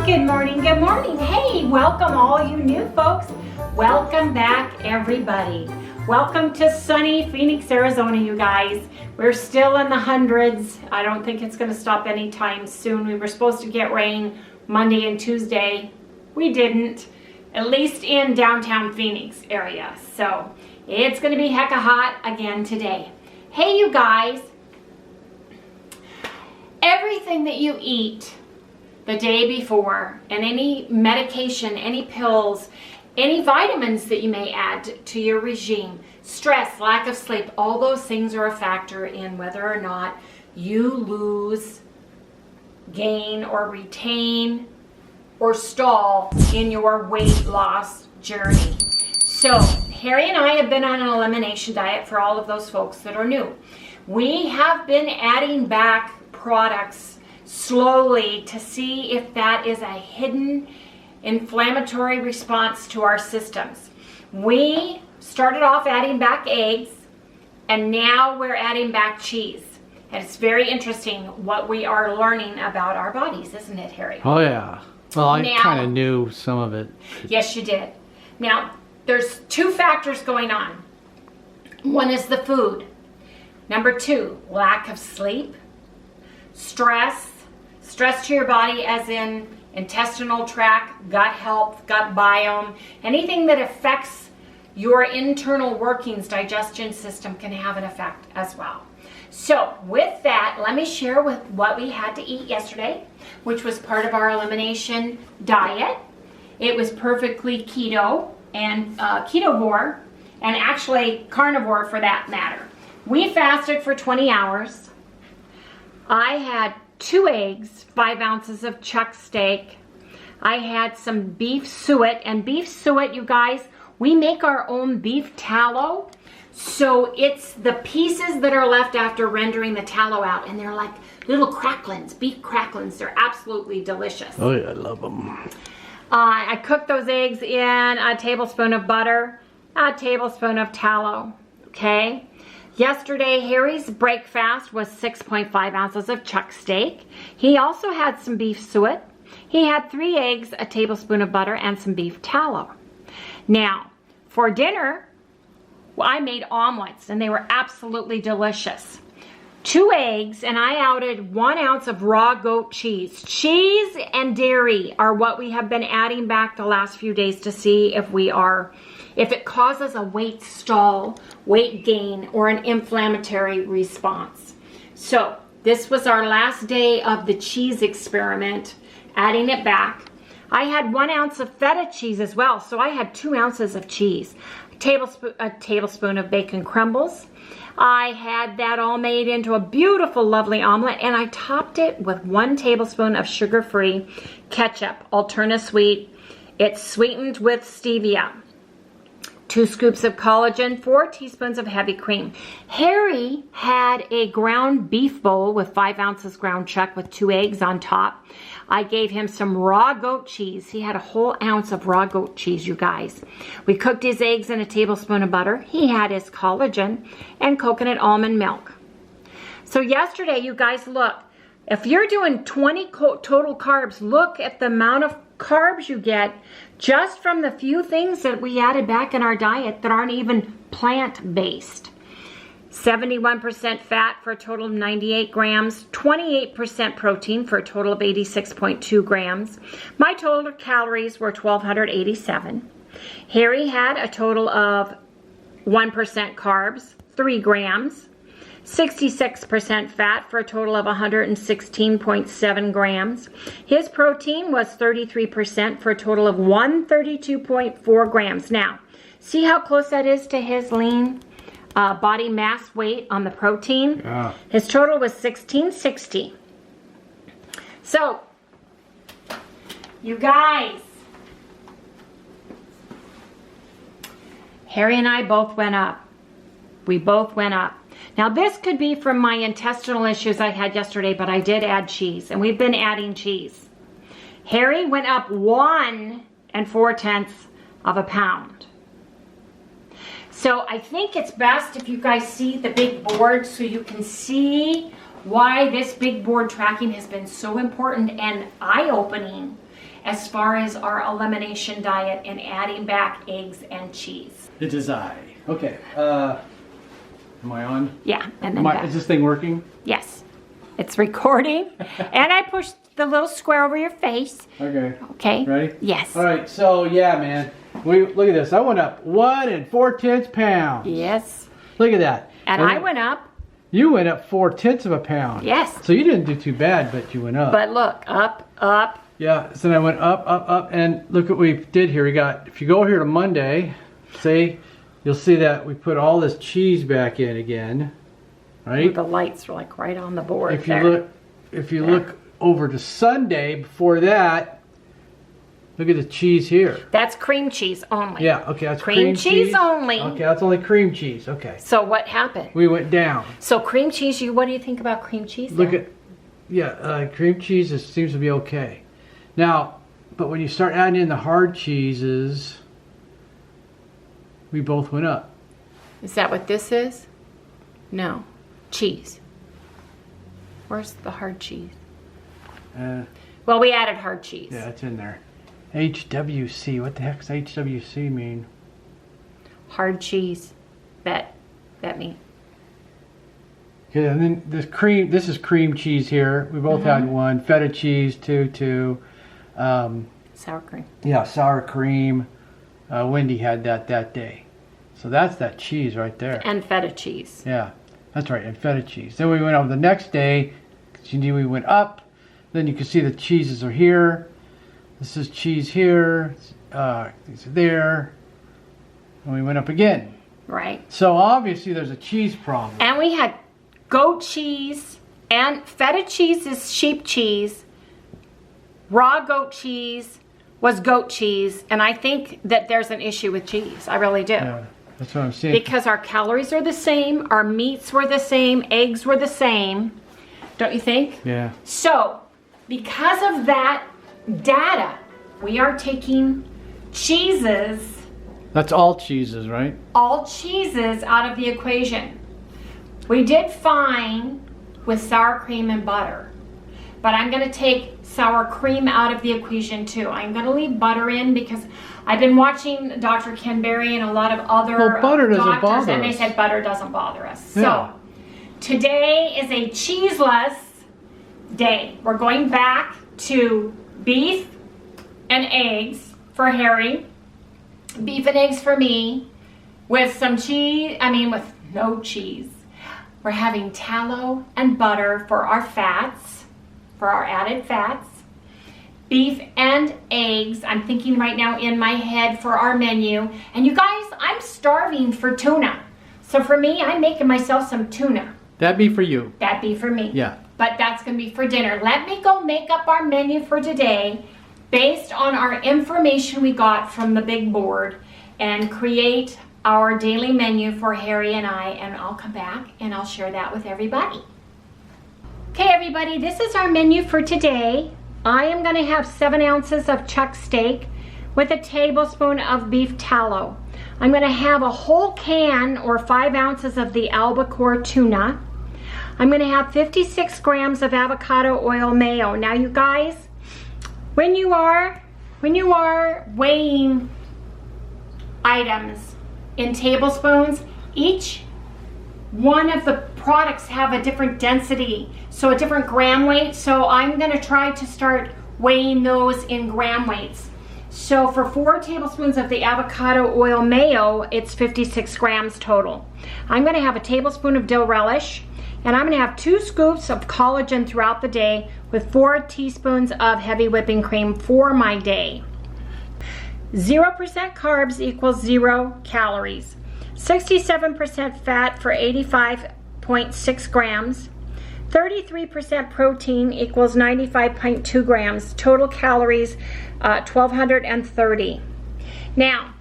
Good morning, good morning. Hey, welcome all you new folks. Welcome back, everybody. Welcome to sunny Phoenix, Arizona, you guys. We're still in the hundreds. I don't think it's going to stop anytime soon. We were supposed to get rain Monday and Tuesday. We didn't, at least in downtown Phoenix area. So it's going to be hecka hot again today. Hey, you guys, everything that you eat the day before, and any medication, any pills, any vitamins that you may add to your regime, stress, lack of sleep, all those things are a factor in whether or not you lose, gain, or retain, or stall in your weight loss journey. So Harry and I have been on an elimination diet for all of those folks that are new. We have been adding back products slowly to see if that is a hidden inflammatory response to our systems. We started off adding back eggs, and now we're adding back cheese. And it's very interesting what we are learning about our bodies, isn't it, Harry? Oh yeah. Well, I kind of knew some of it. Yes, you did. Now, there's two factors going on. One is the food. Number two, lack of sleep, stress to your body as in intestinal tract, gut health, gut biome, anything that affects your internal workings, digestion system can have an effect as well. So with that, let me share with what we had to eat yesterday, which was part of our elimination diet. It was perfectly keto and ketovore, and actually carnivore for that matter. We fasted for 20 hours. I had 2 eggs, 5 ounces of chuck steak. I had some beef suet, and beef suet, you guys, we make our own beef tallow. So it's the pieces that are left after rendering the tallow out, and they're like little cracklings, beef cracklings. They're absolutely delicious. Oh yeah, I love them. I cooked those eggs in a tablespoon of butter, a tablespoon of tallow, okay? Yesterday, Harry's breakfast was 6.5 ounces of chuck steak. He also had some beef suet. He had 3 eggs, a tablespoon of butter, and some beef tallow. Now, for dinner, I made omelets, and they were absolutely delicious. 2 eggs, and I added 1 ounce of raw goat cheese. Cheese and dairy are what we have been adding back the last few days to see if it causes a weight stall, weight gain, or an inflammatory response. So this was our last day of the cheese experiment, adding it back. I had 1 ounce of feta cheese as well, so I had 2 ounces of cheese, a tablespoon of bacon crumbles. I had that all made into a beautiful, lovely omelet, and I topped it with 1 tablespoon of sugar-free ketchup, Alterna Sweet. It's sweetened with stevia. 2 scoops of collagen, 4 teaspoons of heavy cream. Harry had a ground beef bowl with 5 ounces ground chuck with 2 eggs on top. I gave him some raw goat cheese. He had a whole ounce of raw goat cheese, you guys. We cooked his eggs in a tablespoon of butter. He had his collagen and coconut almond milk. So yesterday, you guys, look, if you're doing 20 total carbs, look at the amount of carbs you get just from the few things that we added back in our diet that aren't even plant-based. 71% fat for a total of 98 grams, 28% protein for a total of 86.2 grams. My total calories were 1,287. Harry had a total of 1% carbs, 3 grams. 66% fat for a total of 116.7 grams. His protein was 33% for a total of 132.4 grams. Now, see how close that is to his lean body mass weight on the protein? Yeah. His total was 1660. So, you guys, Harry and I both went up. We both went up. Now this could be from my intestinal issues I had yesterday, but I did add cheese, and we've been adding cheese. Harry went up 1 4/10 of a pound. So I think it's best if you guys see the big board so you can see why this big board tracking has been so important and eye-opening as far as our elimination diet and adding back eggs and cheese. It is I. Okay. Am I on? Yeah, and then Is this thing working? Yes, it's recording. And I pushed the little square over your face. Okay. Okay. Ready? Yes. All right. So yeah, man. Look at this. I went up 1 4/10 pounds. Yes. Look at that. And I went up. You went up 4/10 of a pound. Yes. So you didn't do too bad, but you went up. But look, up, up. Yeah. So then I went up, up, up, and look what we did here. We got. If you go here to Monday, see, you'll see that we put all this cheese back in again, right? The lights are like right on the board. If you look over to Sunday before that, look at the cheese here. That's cream cheese only. Yeah, okay, that's cream cheese only. Okay, that's only cream cheese. Okay. So what happened? We went down. So cream cheese, what do you think about cream cheese? Look at, cream cheese seems to be okay. Now, but when you start adding in the hard cheeses, we both went up. Is that what this is? No. Cheese. Where's the hard cheese? Well, we added hard cheese. Yeah, it's in there. HWC. What the heck's HWC mean? Hard cheese. Bet me. Okay, and then this is cream cheese here. We both had one. Feta cheese, two. Sour cream. Yeah, sour cream. Wendy had that day. So that's that cheese right there. And feta cheese. Yeah, that's right, and feta cheese. Then we went over the next day. We went up. Then you can see the cheeses are here. This is cheese here. These are there. And we went up again. Right. So obviously there's a cheese problem. And we had goat cheese, and feta cheese is sheep cheese. Raw goat cheese was goat cheese, and I think that there's an issue with cheese. I really do. Yeah, that's what I'm saying. Because our calories are the same, our meats were the same, eggs were the same. Don't you think? Yeah. So, because of that data, we are taking cheeses. That's all cheeses, right? All cheeses out of the equation. We did fine with sour cream and butter, but I'm going to take sour cream out of the equation too. I'm going to leave butter in because I've been watching Dr. Ken Berry and a lot of other butter doesn't doctors, bother and they us. said butter doesn't bother us. Yeah. So today is a cheeseless day. We're going back to beef and eggs for Harry, beef and eggs for me, with some cheese, with no cheese. We're having tallow and butter for our fats, for our added fats. Beef and eggs, I'm thinking right now in my head for our menu. And you guys, I'm starving for tuna. So for me, I'm making myself some tuna. That'd be for you. That'd be for me. Yeah. But that's going to be for dinner. Let me go make up our menu for today based on our information we got from the big board and create our daily menu for Harry and I, and I'll come back and I'll share that with everybody. Okay, everybody, this is our menu for today. I am going to have 7 ounces of chuck steak with a tablespoon of beef tallow. I'm going to have a whole can or 5 ounces of the albacore tuna. I'm going to have 56 grams of avocado oil mayo. Now, you guys, when you are weighing items in tablespoons, each one of the products have a different density, so a different gram weight. So I'm going to try to start weighing those in gram weights. So for 4 tablespoons of the avocado oil mayo, it's 56 grams total. I'm going to have a tablespoon of dill relish, and I'm going to have 2 scoops of collagen throughout the day with 4 teaspoons of heavy whipping cream for my day. 0% carbs equals 0 calories. 67% fat for 85.6 grams. 33% protein equals 95.2 grams. Total calories, 1,230. Now,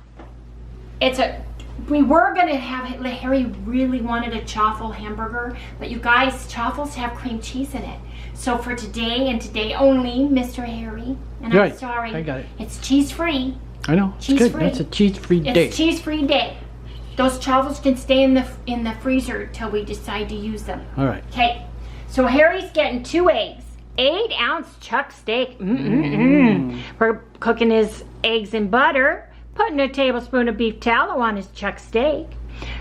we were going to have, Harry really wanted a chaffle hamburger, but you guys, chaffles have cream cheese in it. So for today and today only, Mr. Harry, and Right. I'm sorry, I got it. it's cheese-free. I know. It's good. Cheese-free. That's a cheese-free day. It's cheese-free day. Those chaffles can stay in the freezer till we decide to use them. All right. Okay, So Harry's getting 2 eggs, 8-ounce chuck steak. We're cooking his eggs in butter, putting a tablespoon of beef tallow on his chuck steak.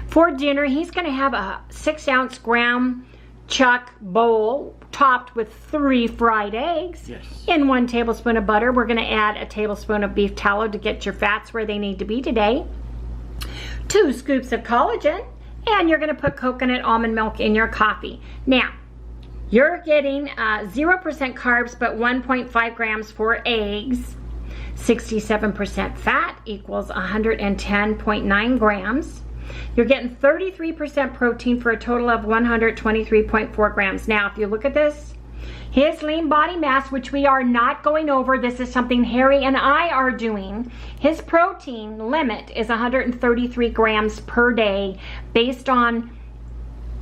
For dinner, he's going to have a 6-ounce ground chuck bowl topped with 3 fried eggs. Yes. In 1 tablespoon of butter. We're going to add a tablespoon of beef tallow to get your fats where they need to be today. 2 scoops of collagen, and you're going to put coconut almond milk in your coffee. Now, you're getting 0% carbs, but 1.5 grams for eggs. 67% fat equals 110.9 grams. You're getting 33% protein for a total of 123.4 grams. Now, if you look at this, his lean body mass, which we are not going over, this is something Harry and I are doing. His protein limit is 133 grams per day based on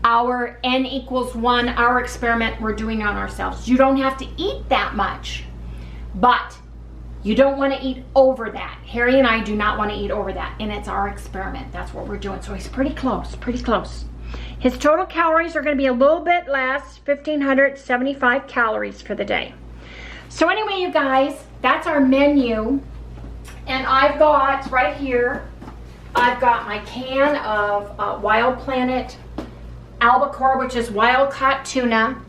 our N equals 1, our experiment we're doing on ourselves. You don't have to eat that much, but you don't want to eat over that. Harry and I do not want to eat over that, and it's our experiment. That's what we're doing. So he's pretty close, pretty close. His total calories are going to be a little bit less, 1,575 calories for the day. So anyway, you guys, that's our menu. And I've got right here, I've got my can of Wild Planet albacore, which is wild caught tuna.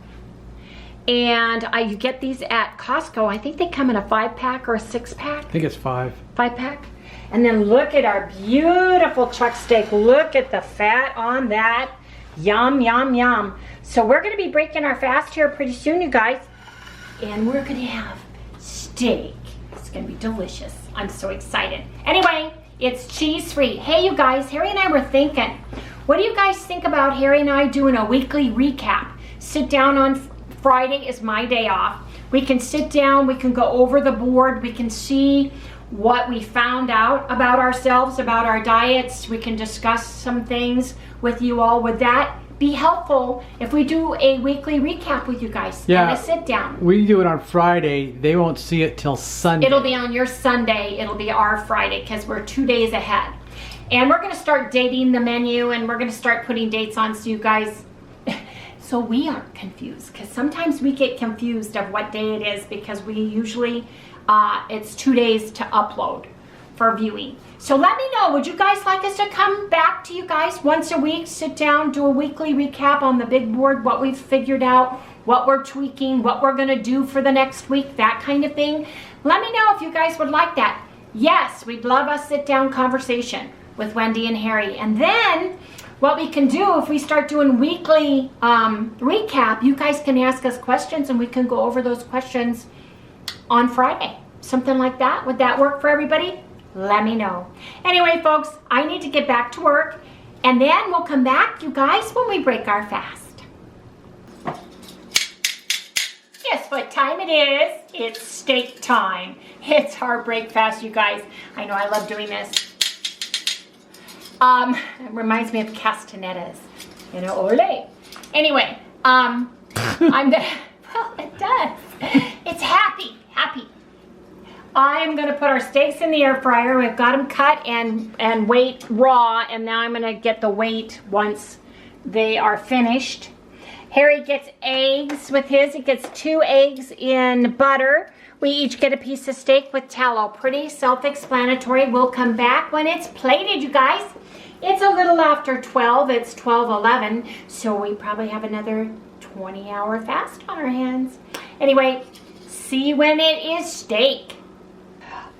And you get these at Costco. I think they come in a 5-pack or a 6-pack. I think it's 5. 5-pack. And then look at our beautiful chuck steak. Look at the fat on that. Yum, yum, yum. So we're going to be breaking our fast here pretty soon, you guys. And we're going to have steak. It's going to be delicious. I'm so excited. Anyway, it's cheese-free. Hey, you guys, Harry and I were thinking, what do you guys think about Harry and I doing a weekly recap? Sit down on Friday is my day off. We can sit down, we can go over the board, we can see what we found out about ourselves, about our diets. We can discuss some things with you all. Would that be helpful if we do a weekly recap with you guys? Yeah. And a sit down. We do it on Friday. They won't see it till Sunday. It'll be on your Sunday. It'll be our Friday because we're 2 days ahead. And we're going to start dating the menu, and we're going to start putting dates on so you guys, so we aren't confused, because sometimes we get confused of what day it is because we usually, it's 2 days to upload for viewing. So let me know, would you guys like us to come back to you guys once a week, sit down, do a weekly recap on the big board, what we've figured out, what we're tweaking, what we're going to do for the next week, that kind of thing? Let me know if you guys would like that. Yes, we'd love a sit-down conversation with Wendy and Harry. And then what we can do, if we start doing weekly recap, you guys can ask us questions and we can go over those questions on Friday. Something like that. Would that work for everybody? Let me know. Anyway, folks, I need to get back to work, and then we'll come back, you guys, when we break our fast. Guess what time it is? It's steak time. It's our break fast, you guys. I know I love doing this. It reminds me of castanettas, you know, ole. Anyway, I'm gonna, well, it does. It's happy. I'm gonna put our steaks in the air fryer. We've got them cut and weight raw, and now I'm gonna get the weight once they are finished. Harry gets eggs with his. He gets 2 eggs in butter. We each get a piece of steak with tallow. Pretty self-explanatory. We'll come back when it's plated, you guys. It's a little after 12. It's 12:11, so we probably have another 20-hour fast on our hands. Anyway, see when it is steak.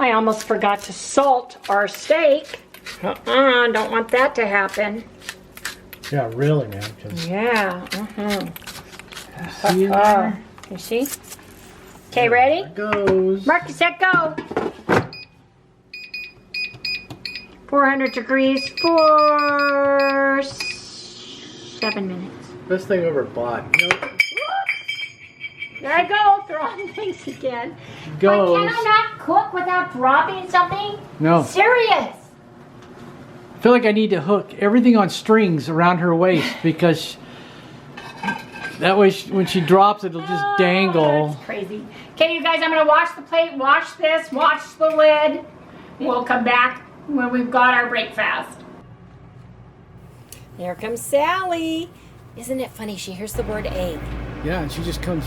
I almost forgot to salt our steak. Don't want that to happen. Yeah, really, man. Yeah. See you there? You see? Okay, ready? There it goes. Mark, set, go. 400 degrees for 7 minutes. Best thing ever bought. Nope. There I go, throwing things again. Goes. But can I not cook without dropping something? No. Serious. I feel like I need to hook everything on strings around her waist because that way when she drops it'll just dangle. That's crazy. Okay, you guys, I'm going to wash the plate, wash this, wash the lid. We'll come back when we've got our break fast. Here comes Sally. Isn't it funny? She hears the word egg. Yeah, and she just comes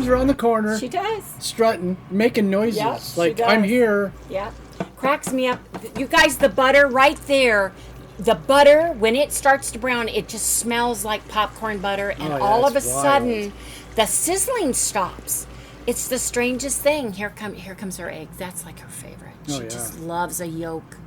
around the corner. She does. Strutting, making noises. Yep, like, she does. I'm here. Yeah. Cracks me up. You guys, the butter right there. The butter, when it starts to brown, it just smells like popcorn butter. And Oh, yeah, all of a it's wild. sudden, the sizzling stops. It's the strangest thing. Here comes her eggs. That's like her favorite. Oh, She yeah. just loves a yolk.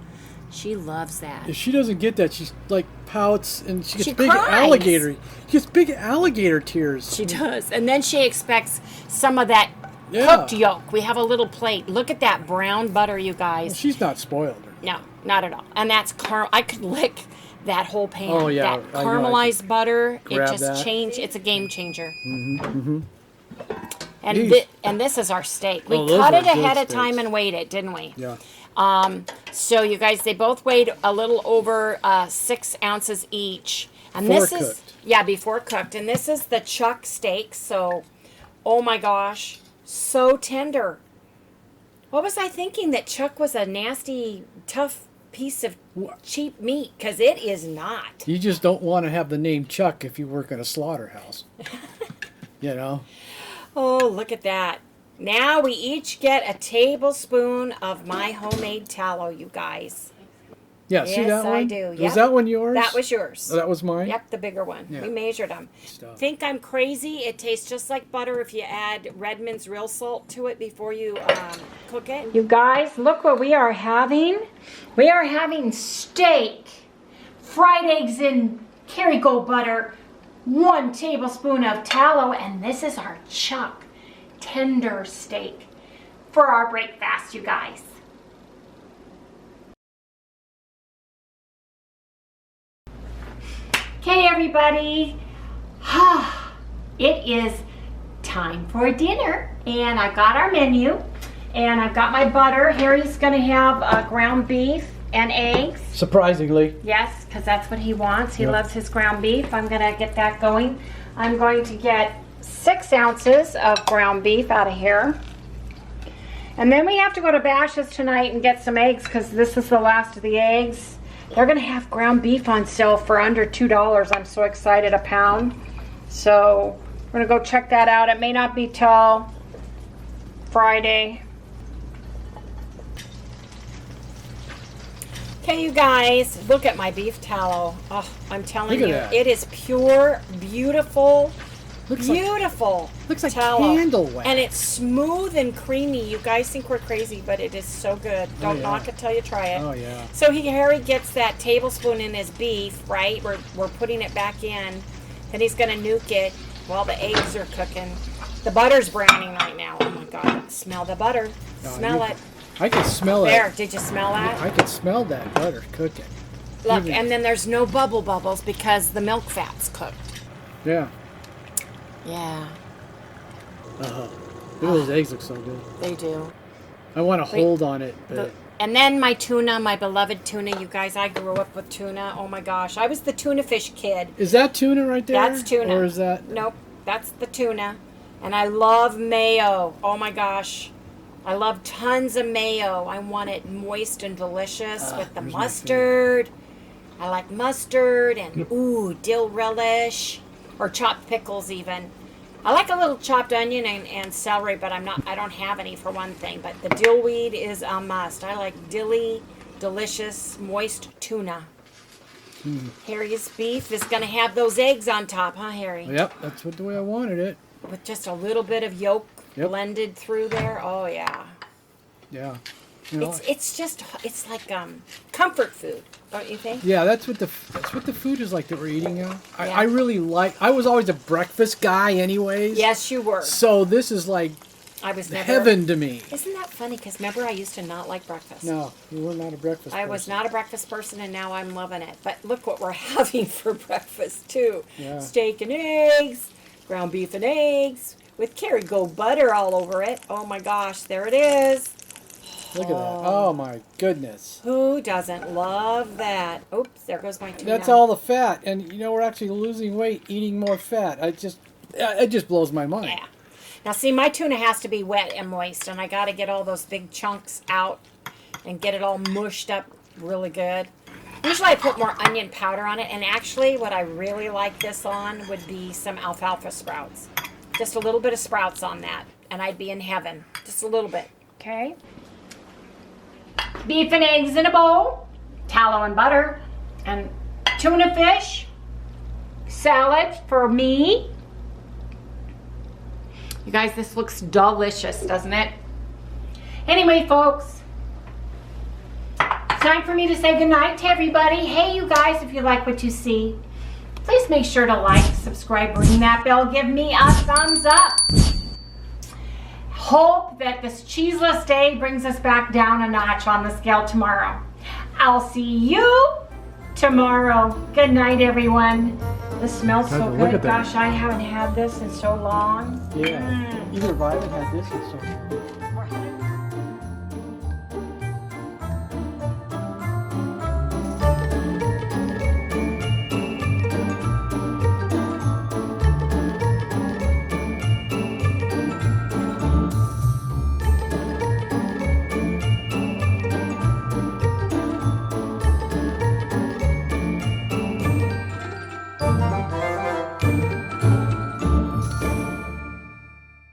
She loves that. If she doesn't get that, she's like pouts and she gets She big cries. alligator. She gets big alligator tears. She does. And then she expects some of that Yeah. cooked yolk. We have a little plate. Look at that brown butter, you guys. Well, she's not spoiled. No, not at all. And that's I could lick that whole pan. Oh, yeah. That I know, I caramelized butter. It grab just that. changed. It's a game changer. Mm-hmm. And Yeesh. and this is our steak. We Oh, those cut are it good ahead of time steaks. and weighed it, didn't we? Yeah. So you guys, they both weighed a little over 6 ounces each. And Before this is cooked. yeah, before cooked. And this is the chuck steak. So, oh my gosh, so tender. What was I thinking? That chuck was a nasty, tough piece of cheap meat? Because it is not. You just don't want to have the name Chuck if you work in a slaughterhouse. You know? Oh, look at that. Now we each get a tablespoon of my homemade tallow, you guys. Yeah, see Yes, that one? I do. Was Yep. that one yours? That was yours. Oh, that was mine? Yep, the bigger one. Yeah. We measured them. Stuff. Think I'm crazy? It tastes just like butter if you add Redmond's real salt to it before you cook it. You guys, look what we are having. We are having steak, fried eggs in Kerrygold butter, 1 tablespoon of tallow, and this is our chuck tender steak for our breakfast, you guys. Okay, everybody. It is time for dinner, and I've got our menu, and I've got my butter. Harry's gonna have ground beef and eggs. Surprisingly. Yes, because that's what he wants. He Yep. loves his ground beef. I'm gonna get that going. I'm going to get 6 ounces of ground beef out of here. And then we have to go to Bash's tonight and get some eggs because this is the last of the eggs. They're gonna have ground beef on sale for under $2. I'm so excited, a pound. So we're gonna go check that out. It may not be till Friday. Okay, you guys, look at my beef tallow. Oh, I'm telling Look you, at that. it is pure, beautiful, Looks like looks like tallow. candle wax. And it's smooth and creamy. You guys think we're crazy, but it is so good. Don't yeah. knock it till you try it. Oh, yeah. So Harry gets that tablespoon in his beef, right? We're putting it back in. Then he's gonna nuke it while the eggs are cooking. The butter's browning right now. Oh my God! Smell the butter. No, Smell you- it. I can smell it. There. Did you smell that? I can smell that butter cooking. Look, Even- and then there's no bubbles because the milk fat's cooked. Yeah. Yeah, Those eggs look so good. they do. I want to hold on it, but And then my tuna, my beloved tuna. You guys, I grew up with tuna. Oh my gosh, I was the tuna fish kid. is that tuna right there? That's tuna. Or is that? Nope, that's the tuna. And I love mayo. Oh my gosh. I love tons of mayo. I want it moist and delicious with the there's my mustard. I like mustard and ooh, dill relish or chopped pickles even. I like a little chopped onion and celery, but I don't have any for one thing. But the dill weed is a must. I like dilly, delicious, moist tuna. Harry's beef is going to have those eggs on top, huh, Harry? Yep, that's the way I wanted it. With just a little bit of yolk Yep. blended through there. Oh yeah. Yeah. You know, It's like comfort food, don't you think? yeah, that's what the food is like that we're eating now. Yeah. I really like. I was always a breakfast guy, anyways. Yes, you were. So this is like I was never. heaven to me. Isn't that funny? Because remember, I used to not like breakfast. No, you were not a breakfast. I was person. not a breakfast person, and now I'm loving it. But look what we're having for breakfast too: Yeah. steak and eggs, ground beef and eggs with Kerrygold butter all over it. Oh my gosh, there it is. Look at that. Oh my goodness. Who doesn't love that? Oops, there goes my tuna. That's all the fat, and you know we're actually losing weight eating more fat. It just blows my mind. Yeah. Now see, my tuna has to be wet and moist, and I got to get all those big chunks out and get it all mushed up really good. Usually I put more onion powder on it, and actually what I really like this on would be some alfalfa sprouts. Just a little bit of sprouts on that, and I'd be in heaven. Just a little bit, okay? Beef and eggs in a bowl, tallow and butter, and tuna fish, salad for me. You guys, this looks delicious, doesn't it? Anyway, folks, it's time for me to say goodnight to everybody. Hey, you guys, if you like what you see, please make sure to like, subscribe, ring that bell, give me a thumbs up. Hope that this cheeseless day brings us back down a notch on the scale tomorrow. I'll see you tomorrow. Good night, everyone. This smells so Look good. at that. Gosh, I haven't had this in so long. Yeah. Either of I haven't had this in so long. We're